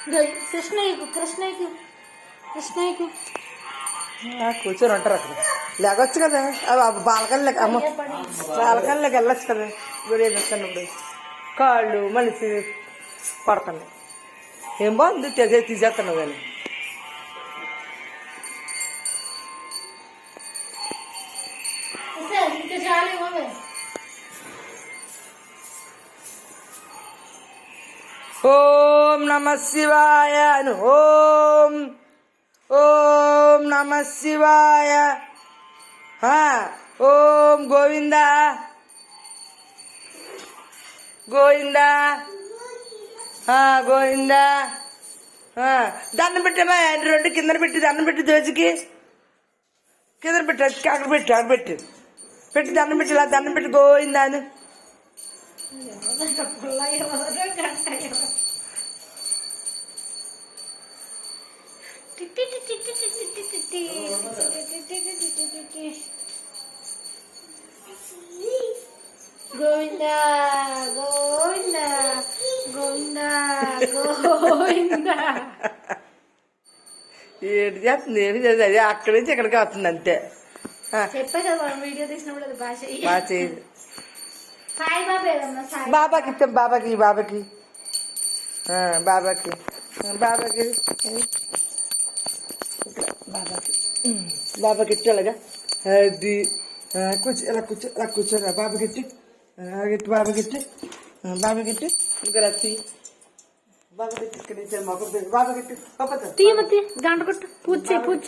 కృష్ణయ్యకు కృష్ణయ్యకు కృష్ణయ్యకు కూర్చొని ఉంటారు అక్కడ లేకొచ్చు కదా బాలకల్లోకి అమ్మ బాలకల్లోకి వెళ్ళొచ్చు కదా గుడి వెళ్ళొస్తున్నప్పుడు కాళ్ళు మనిషి పడుతున్నాయి. ఏం బాగుంది తీసేస్తున్నావు కానీ ఇంకా చాలు ఓం నమ శివాయ అను. ఓం నమ శివాయ. ఓం గోవింద గోవింద గోవింద. దండం పెట్టమా రెండు కిందన పెట్టి దండం పెట్టి దోచికి కింద పెట్టి అక్కడ పెట్టి అక్కడ పెట్టి పెట్టి దండం పెట్టి ఇలా దండం పెట్టి గోవింద అని. గోవింద గోవింద గోవింద గోవింద. ఏంటి చేస్తుంది ఏమి చేస్తుంది అదే అక్కడి నుంచి ఎక్కడికి వస్తుంది అంతే. చెప్పే కదా మనం వీడియో తీసినప్పుడు అది బాగా చేయదు. సాయిబాబా బాబాకి ఇచ్చాం బాబాకి బాబాకి బాబాకి బాబాకి బాబాకి బాబాకి ఇచ్చాలుగా అది కూర్చో ఇలా కూర్చో ఇలా కూర్చోరా బాబాకి ఇట్టి గిట్టి బాబాకి ఇట్టి బాబాకి ఇట్టి ఇంకా రచ్చి బాబాకి ఇట్టి ఇక్కడ ఇచ్చారు మాకు బాబాకి ఇట్టి గంట కొట్టు పూజ పూజ.